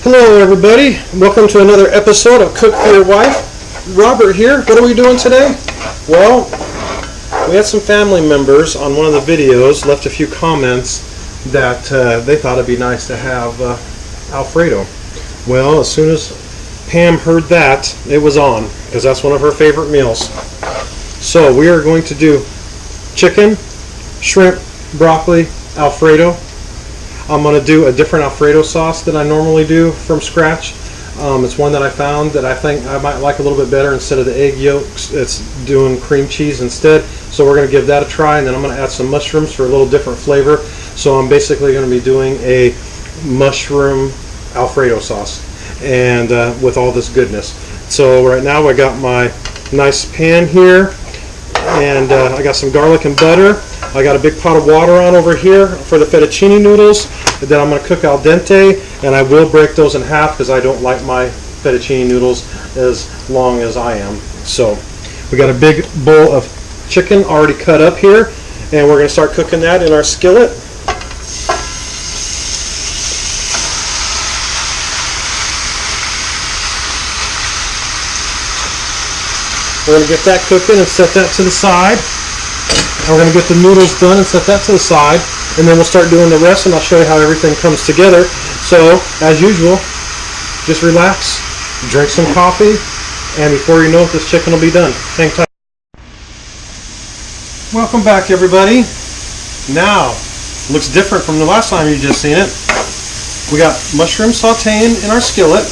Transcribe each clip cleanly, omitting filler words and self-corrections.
Hello everybody, welcome to another episode of Cook for Your Wife. Robert here. What are we doing today? Well, we had some family members on one of the videos left a few comments that they thought it'd be nice to have Alfredo. Well, as soon as Pam heard that, it was on, because that's one of her favorite meals. So we are going to do chicken, shrimp, broccoli, Alfredo. I'm going to do a different Alfredo sauce than I normally do from scratch. It's one that I found that I think I might like a little bit better. Instead of the egg yolks, it's doing cream cheese instead. So we're going to give that a try, and then I'm going to add some mushrooms for a little different flavor. So I'm basically going to be doing a mushroom Alfredo sauce, and with all this goodness. So right now I got my nice pan here, and I got some garlic and butter. I got a big pot of water on over here for the fettuccine noodles that I'm going to cook al dente, and I will break those in half because I don't like my fettuccine noodles as long as I am. So we got a big bowl of chicken already cut up here, and we're going to start cooking that in our skillet. We're going to get that cooking and set that to the side. And we're going to get the noodles done and set that to the side, and then we'll start doing the rest, and I'll show you how everything comes together. So, as usual, just relax, drink some coffee, and before you know it, this chicken will be done. Hang tight. Welcome back, everybody. Now, looks different from the last time you just seen it. We got mushrooms sauteing in our skillet.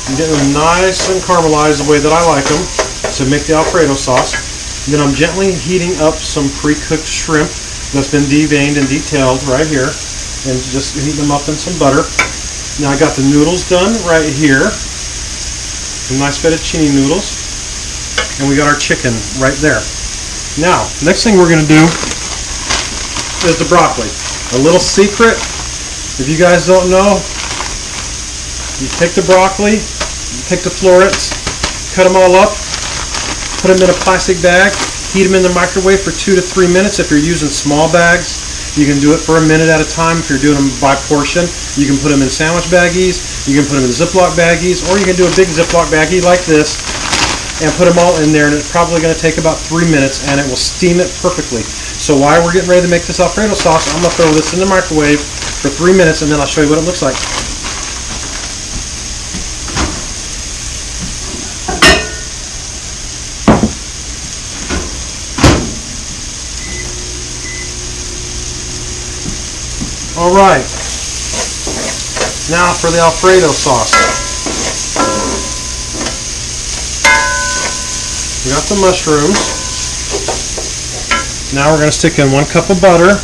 I'm getting them nice and caramelized the way that I like them to make the Alfredo sauce. Then I'm gently heating up some pre-cooked shrimp that's been deveined and detailed right here, and just heating them up in some butter. Now I got the noodles done right here, some nice fettuccine noodles, and we got our chicken right there. Now, next thing we're going to do is the broccoli. A little secret, if you guys don't know, you take the broccoli, you take the florets, cut them all up, put them in a plastic bag, heat them in the microwave for 2 to 3 minutes. If you're using small bags, you can do it for a minute at a time. If you're doing them by portion, you can put them in sandwich baggies, you can put them in Ziploc baggies, or you can do a big Ziploc baggie like this and put them all in there, and it's probably going to take about 3 minutes, and it will steam it perfectly. So while we're getting ready to make this Alfredo sauce, I'm going to throw this in the microwave for 3 minutes, and then I'll show you what it looks like. All right, now for the Alfredo sauce. We got the mushrooms. Now we're going to stick in 1 cup of butter.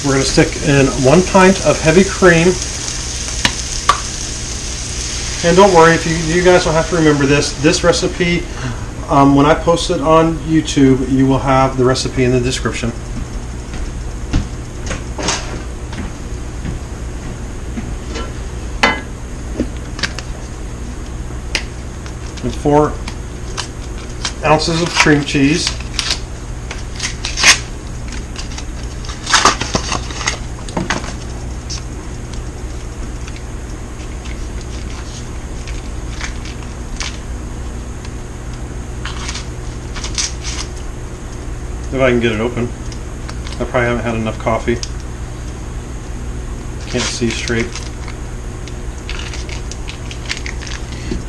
We're going to stick in 1 pint of heavy cream. And don't worry, if you guys don't have to remember this recipe, when I post it on YouTube, you will have the recipe in the description. And 4 ounces of cream cheese. If I can get it open. I probably haven't had enough coffee. Can't see straight.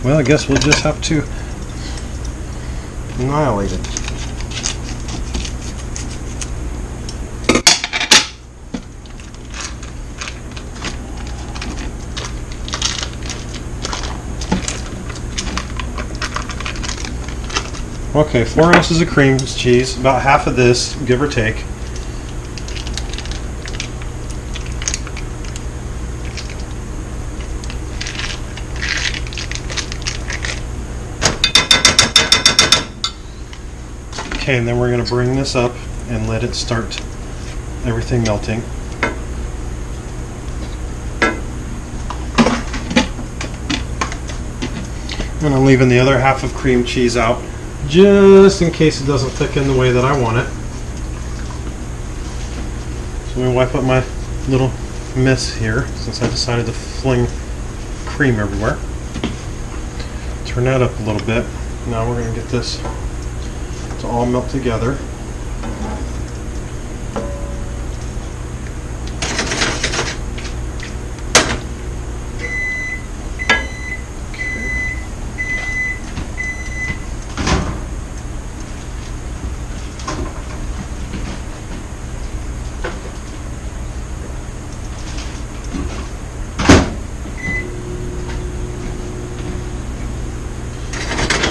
Well, I guess we'll just have to annihilate it. Okay, 4 ounces of cream cheese, about half of this, give or take. Okay, and then we're going to bring this up and let it start everything melting. And I'm leaving the other half of cream cheese out just in case it doesn't thicken the way that I want it. So let me wipe up my little mess here since I decided to fling cream everywhere. Turn that up a little bit. Now we're going to get this to all melt together.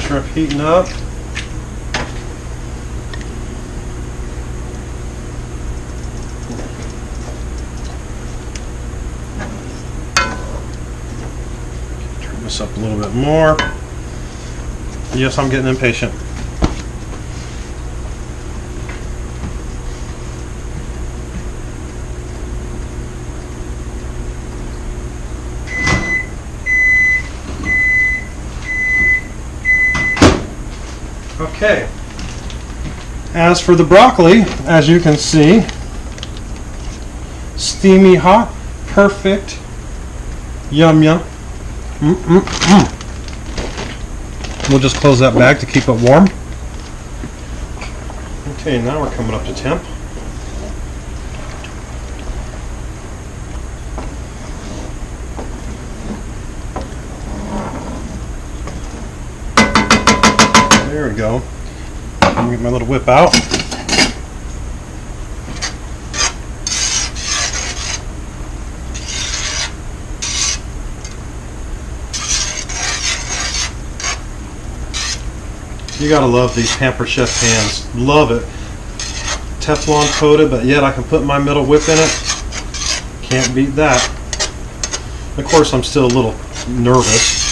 Shrimp heating up. Turn this up a little bit more. Yes, I'm getting impatient. Okay, as for the broccoli, as you can see, steamy hot, perfect, yum yum. We'll just close that bag to keep it warm. Okay, now we're coming up to temp. There we go. Let me get my little whip out. You gotta love these Pampered Chef pans. Love it. Teflon coated, but yet I can put my metal whip in it. Can't beat that. Of course, I'm still a little nervous.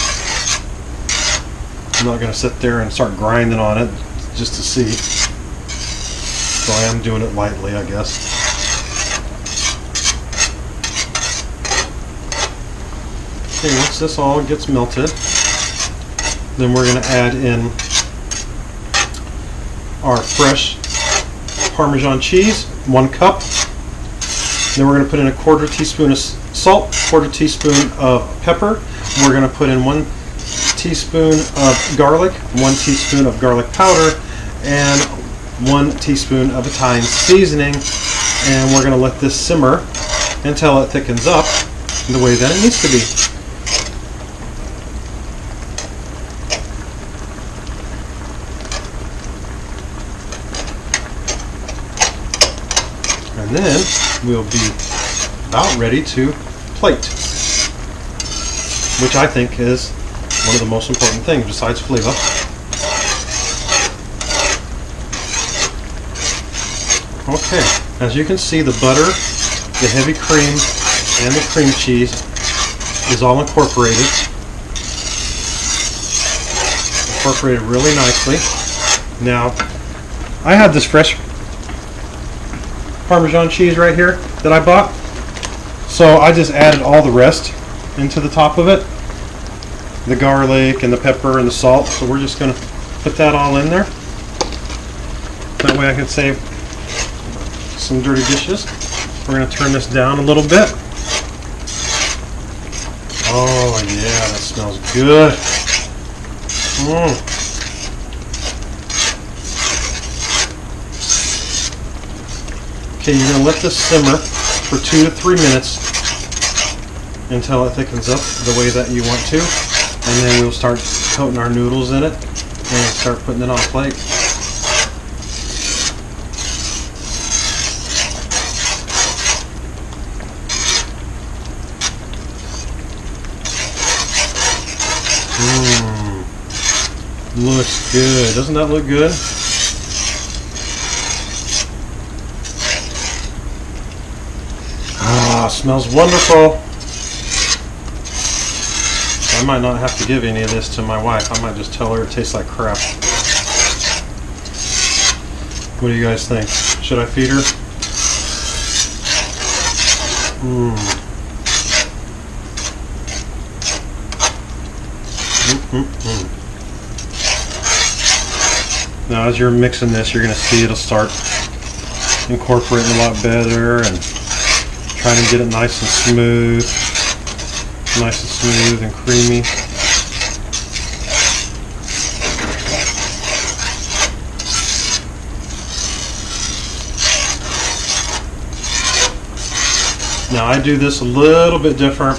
I'm not going to sit there and start grinding on it just to see. So I am doing it lightly, I guess. Okay, once this all gets melted, then we're going to add in our fresh Parmesan cheese, 1 cup. Then we're going to put in a 1/4 teaspoon of salt, 1/4 teaspoon of pepper. We're going to put in 1 teaspoon of garlic, 1 teaspoon of garlic powder, and 1 teaspoon of Italian seasoning. And we're going to let this simmer until it thickens up the way that it needs to be. And then we'll be about ready to plate, which I think is one of the most important things besides flavor. Okay, as you can see, the butter, the heavy cream, and the cream cheese is all incorporated. Incorporated really nicely. Now, I have this fresh Parmesan cheese right here that I bought, so I just added all the rest into the top of it. The garlic and the pepper and the salt, so we're just going to put that all in there. That way I can save some dirty dishes. We're going to turn this down a little bit. Oh yeah, that smells good. Okay, you're going to let this simmer for 2 to 3 minutes until it thickens up the way that you want to. And then we'll start coating our noodles in it and start putting it on a plate. Looks good. Doesn't that look good? Ah, smells wonderful. I might not have to give any of this to my wife. I might just tell her it tastes like crap. What do you guys think? Should I feed her? Now as you're mixing this, you're going to see it'll start incorporating a lot better and trying to get it nice and smooth. Nice and smooth and creamy. Now I do this a little bit different.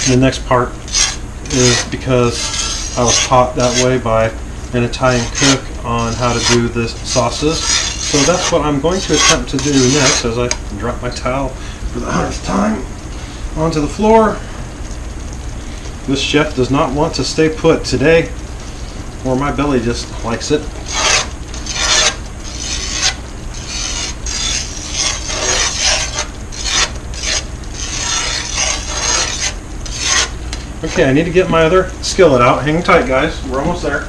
The next part is because I was taught that way by an Italian cook on how to do the sauces. So that's what I'm going to attempt to do next as I drop my towel for the 100th time onto the floor. This chef does not want to stay put today, or my belly just likes it. Okay, I need to get my other skillet out. Hang tight, guys. We're almost there.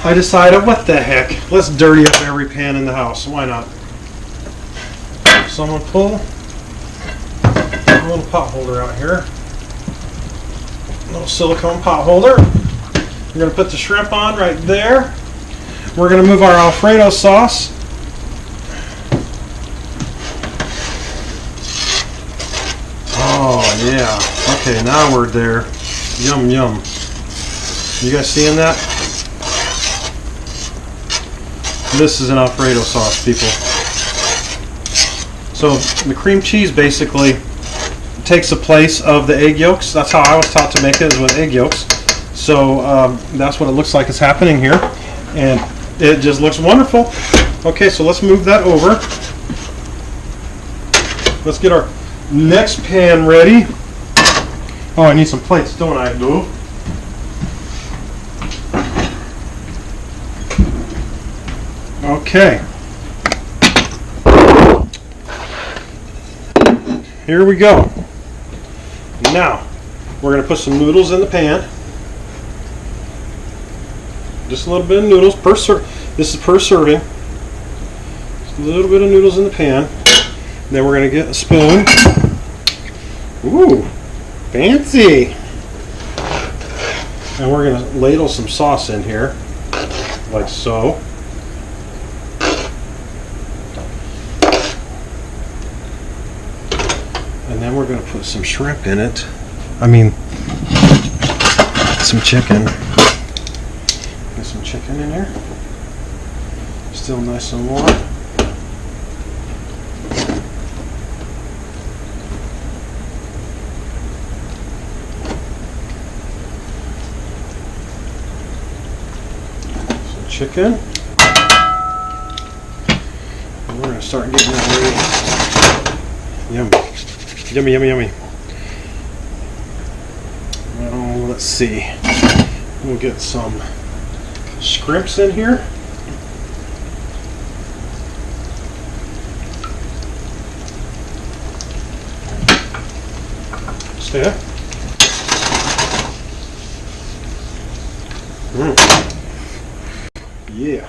I decided, what the heck? Let's dirty up every pan in the house. Why not? So I'm going to pull a little pot holder out here. A little silicone pot holder. We're going to put the shrimp on right there. We're going to move our Alfredo sauce. Oh yeah. Okay, now we're there. Yum yum. You guys seeing that? This is an Alfredo sauce, people. So the cream cheese basically takes the place of the egg yolks. That's how I was taught to make it, is with egg yolks. So that's what it looks like is happening here, and it just looks wonderful. Okay, so let's move that over. Let's get our next pan ready. Oh, I need some plates, don't I? No. Okay. Here we go. Now, we're going to put some noodles in the pan. Just a little bit of noodles per this is per serving. Just a little bit of noodles in the pan. Then we're going to get a spoon. Ooh, fancy. And we're going to ladle some sauce in here, like so. And then we're going to put some shrimp in it. I mean, some chicken. Get some chicken in here. Still nice and warm. Some chicken. And we're going to start getting that ready. Yummy. Yummy, yummy, yummy. Well, let's see. We'll get some scrimps in here. Stay up. Yeah.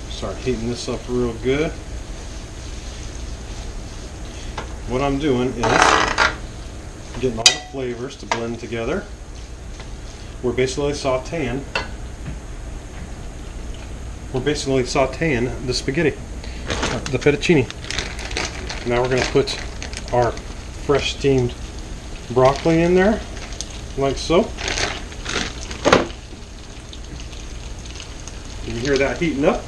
Start heating this up real good. What I'm doing is getting all the flavors to blend together. We're basically sauteing the spaghetti, the fettuccine. Now we're going to put our fresh steamed broccoli in there, like so. You can hear that heating up.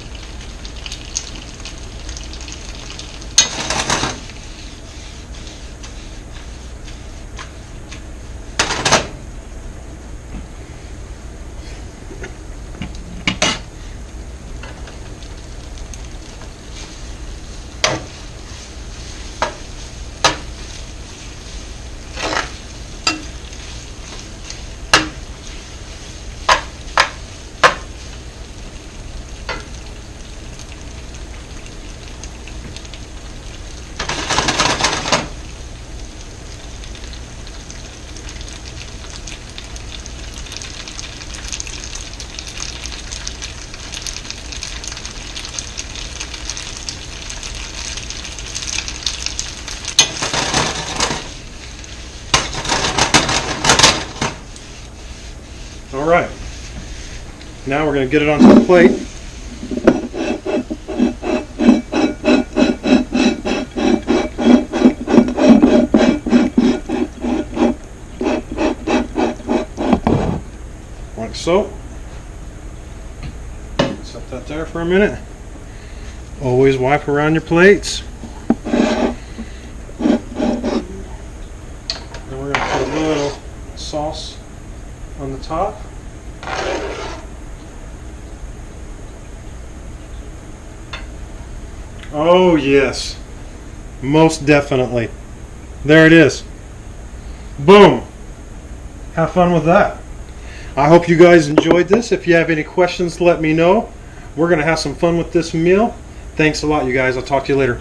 All right. Now we're going to get it onto the plate. Like so. Set that there for a minute. Always wipe around your plates. Then we're going to put a little sauce on the top. Oh yes, most definitely. There it is. Boom. Have fun with that. I hope you guys enjoyed this. If you have any questions, let me know. We're going to have some fun with this meal. Thanks a lot, you guys. I'll talk to you later.